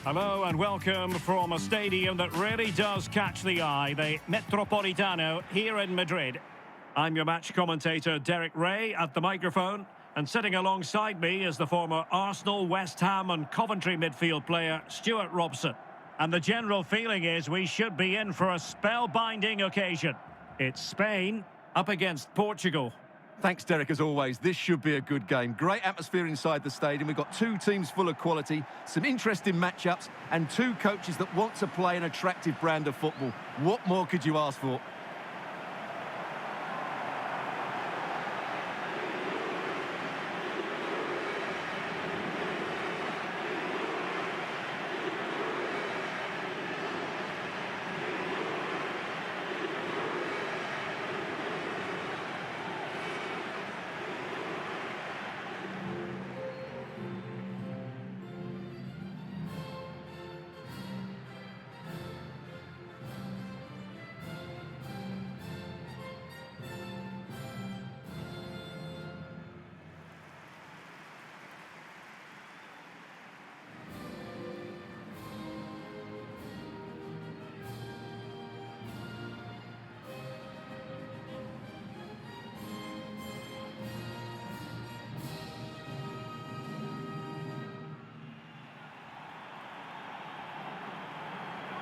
Hello and welcome from a stadium that really does catch the eye, the Metropolitano here in Madrid. I'm your match commentator Derek Ray at the microphone, and sitting alongside me is the former Arsenal, West Ham and Coventry midfield player Stuart Robson. And the general feeling is we should be in for a spellbinding occasion. It's Spain up against Portugal. Thanks, Derek, as always. This should be a good game. Great atmosphere inside the stadium. We've got two teams full of quality, some interesting matchups, and two coaches that want to play an attractive brand of football. What more could you ask for?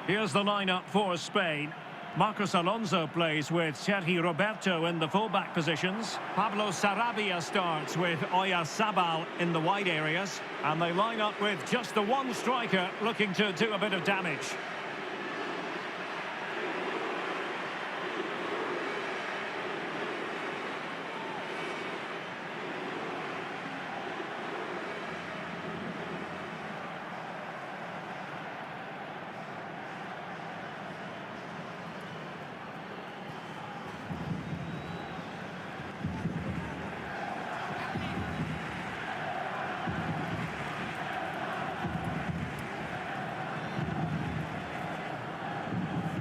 Here's the lineup for Spain. Marcos Alonso plays with Sergi Roberto in the fullback positions. Pablo Sarabia starts with Oyarzabal in the wide areas. And they line up with just the one striker looking to do a bit of damage.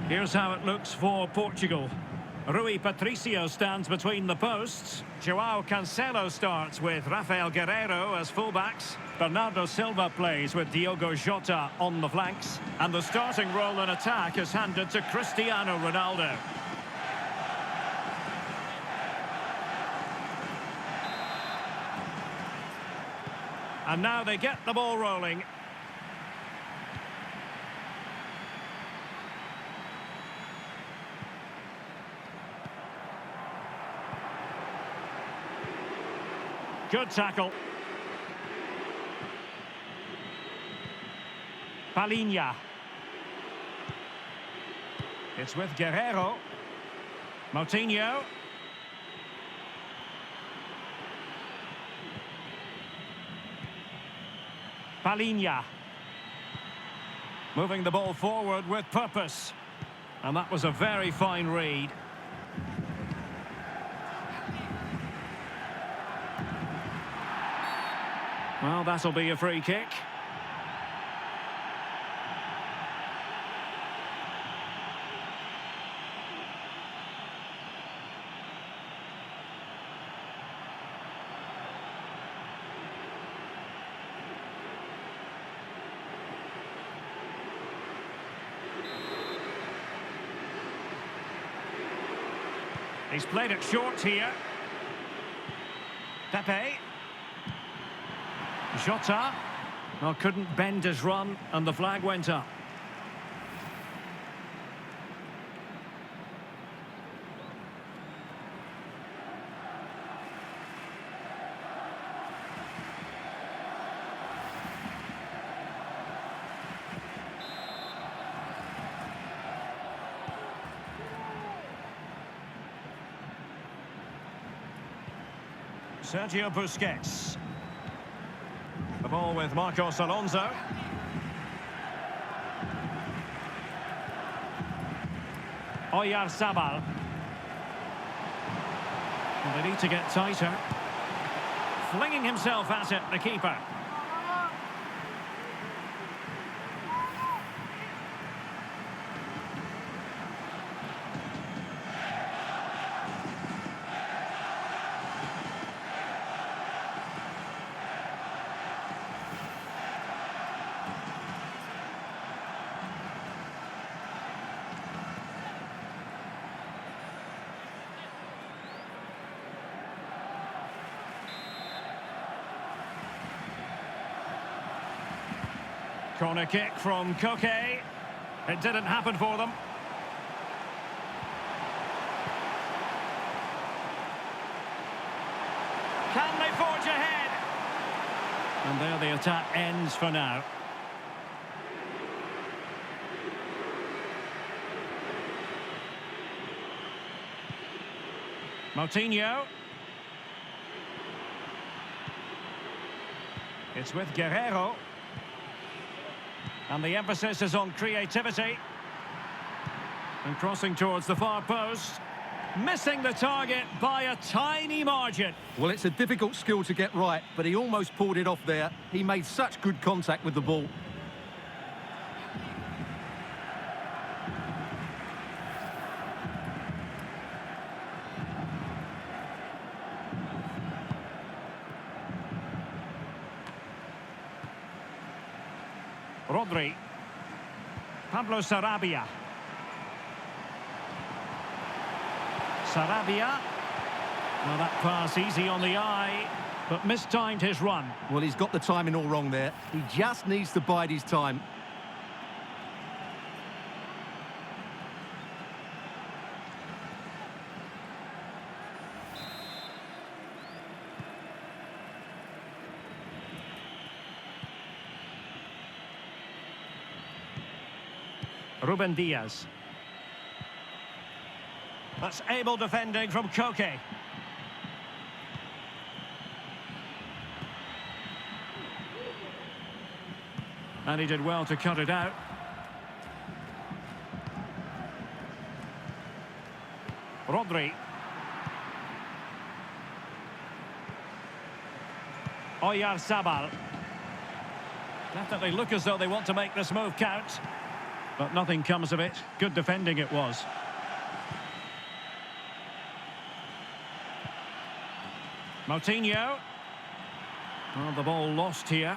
Here's how it looks for Portugal. Rui Patricio stands between the posts. Joao Cancelo starts with Rafael Guerreiro as fullbacks. Bernardo Silva plays with Diogo Jota on the flanks. And the starting role in attack is handed to Cristiano Ronaldo. And now they get the ball rolling. Good tackle. Palhinha. It's with Guerreiro. Moutinho. Palhinha. Moving the ball forward with purpose. And that was a very fine read. Well, that'll be a free kick. He's played it short here. Pepe. Jota, well, couldn't bend his run, and the flag went up. Sergio Busquets. The ball with Marcos Alonso. Oyarzabal. And they need to get tighter. Flinging himself at it, the keeper. Corner kick from Koke. It didn't happen for them. Can they forge ahead? And there the attack ends for now. Moutinho. It's with Guerrero. And the emphasis is on creativity. And crossing towards the far post. Missing the target by a tiny margin. Well, it's a difficult skill to get right, but he almost pulled it off there. He made such good contact with the ball. Rodri. Pablo Sarabia. Sarabia. Well, that pass easy on the eye, but mistimed his run. Well, he's got the timing all wrong there. He just needs to bide his time. Ruben Diaz. That's able defending from Koke. And he did well to cut it out. Rodri. Oyarzabal. Definitely look as though they want to make this move count. But nothing comes of it. Good defending it was. Moutinho. Oh, the ball lost here.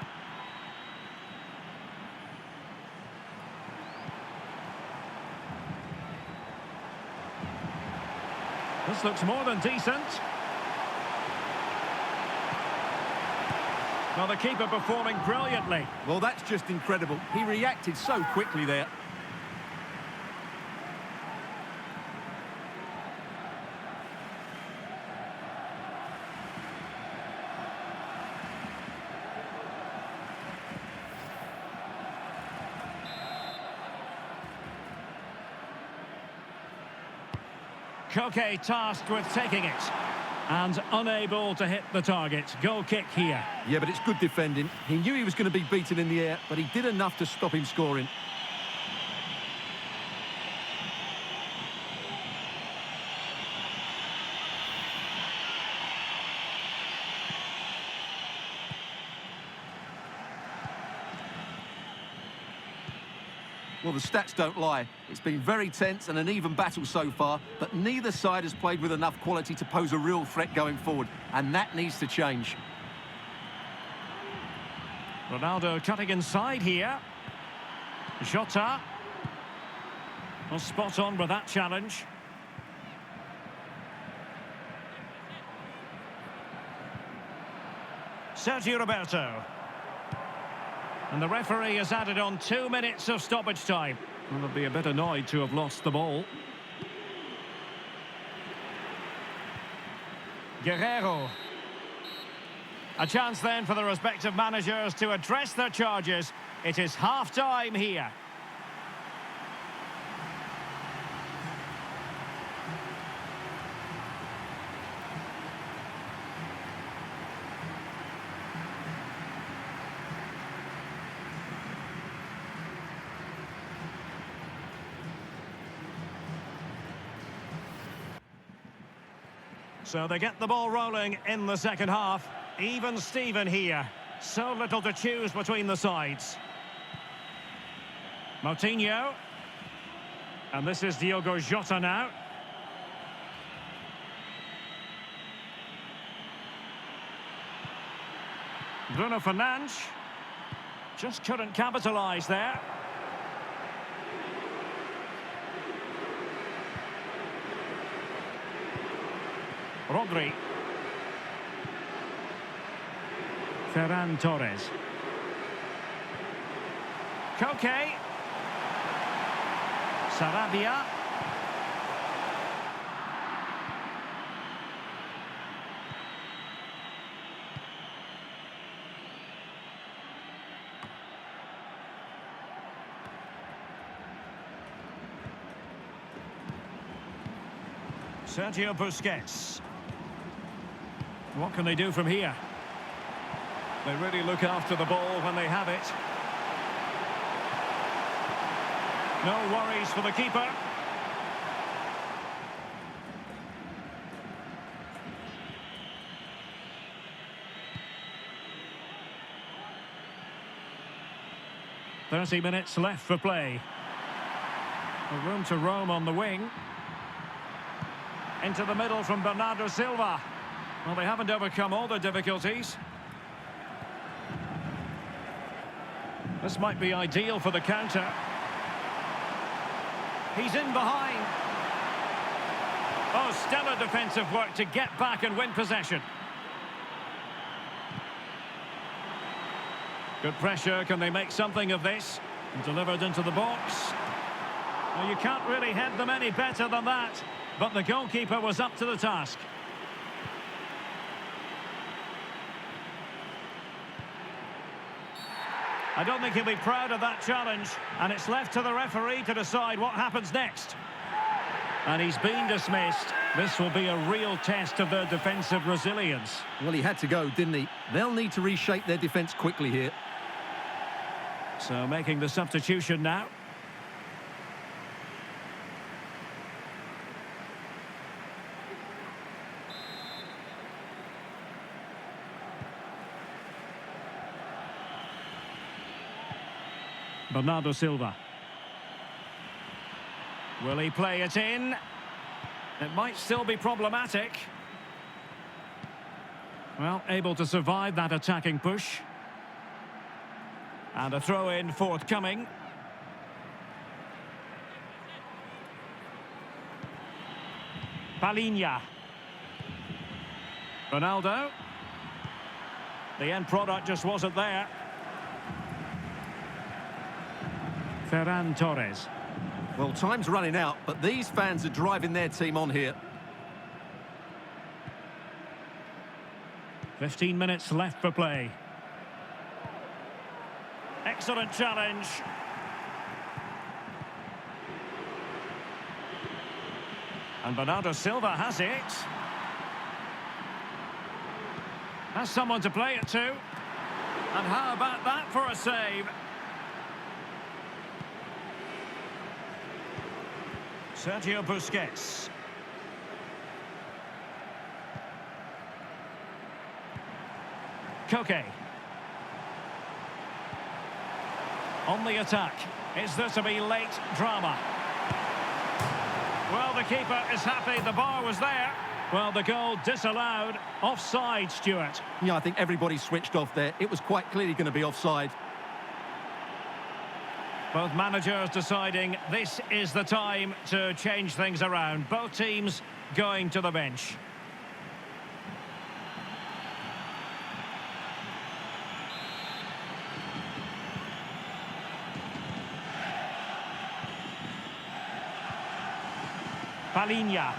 This looks more than decent. Well, the keeper performing brilliantly. Well, that's just incredible. He reacted so quickly there. Koke tasked with taking it and unable to hit the target. Goal kick here. Yeah, but it's good defending. He knew he was going to be beaten in the air, but he did enough to stop him scoring. Well, the stats don't lie. It's been very tense and an even battle so far, but neither side has played with enough quality to pose a real threat going forward, and that needs to change. Ronaldo cutting inside here. Jota. Well, spot on with that challenge. Sergio Roberto. And the referee has added on 2 minutes of stoppage time. Well, they'll be a bit annoyed to have lost the ball. Guerrero. A chance then for the respective managers to address their charges. It is half-time here. So they get the ball rolling in the second half. Even Steven here. So little to choose between the sides. Moutinho. And this is Diogo Jota now. Bruno Fernandes. Just couldn't capitalise there. Rodri. Ferran Torres. Koke. Sarabia. Sergio Busquets. What can they do from here? They really look after the ball when they have it. No worries for the keeper. "30 minutes left for play. A room to roam on the wing. Into the middle from Bernardo Silva. Well, they haven't overcome all the difficulties. This might be ideal for the counter. He's in behind. Oh, stellar defensive work to get back and win possession. Good pressure. Can they make something of this? Delivered into the box. Well, you can't really head them any better than that. But the goalkeeper was up to the task. I don't think he'll be proud of that challenge. And it's left to the referee to decide what happens next. And he's been dismissed. This will be a real test of their defensive resilience. Well, he had to go, didn't he? They'll need to reshape their defence quickly here. So making the substitution now. Bernardo Silva. Will he play it in? It might still be problematic. Well, able to survive that attacking push. And a throw-in forthcoming. Palinha. Ronaldo. The end product just wasn't there. Ferran Torres. Well, time's running out, but these fans are driving their team on here. 15 minutes left for play. Excellent challenge. And Bernardo Silva has it. Has someone to play it to. And how about that for a save? Sergio Busquets. Koke. On the attack. Is there to be late drama? Well, the keeper is happy. The bar was there. Well, the goal disallowed. Offside, Stuart. Yeah, I think everybody switched off there. It was quite clearly going to be offside. Both managers deciding this is the time to change things around. Both teams going to the bench. Palinha.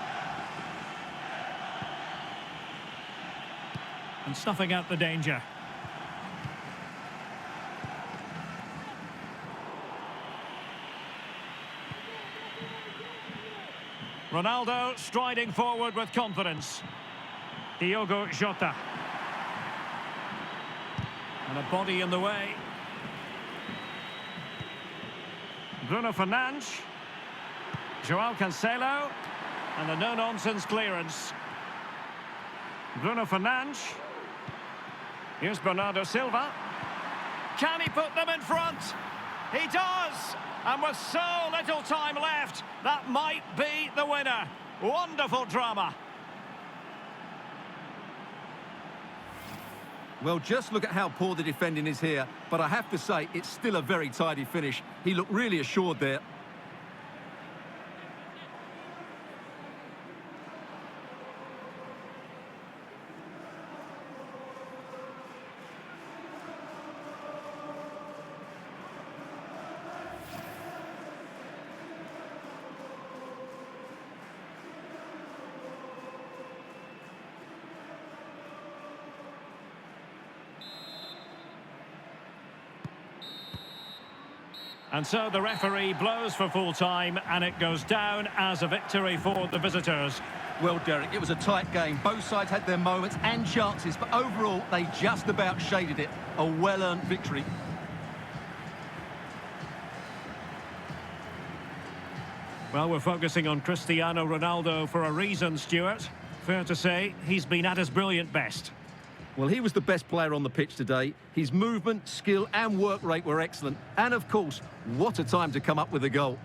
And snuffing out the danger. Ronaldo striding forward with confidence. Diogo Jota. And a body in the way. Bruno Fernandes. Joao Cancelo. And a no-nonsense clearance. Bruno Fernandes. Here's Bernardo Silva. Can he put them in front? He does! And with so little time left, that might be the winner. Wonderful drama. Well, just look at how poor the defending is here. But I have to say, it's still a very tidy finish. He looked really assured there. And so the referee blows for full time, and it goes down as a victory for the visitors. Well, Derek, it was a tight game. Both sides had their moments and chances, but overall, they just about shaded it. A well-earned victory. Well, we're focusing on Cristiano Ronaldo for a reason, Stuart. Fair to say, he's been at his brilliant best. Well, he was the best player on the pitch today. His movement, skill and work rate were excellent. And, of course, what a time to come up with a goal.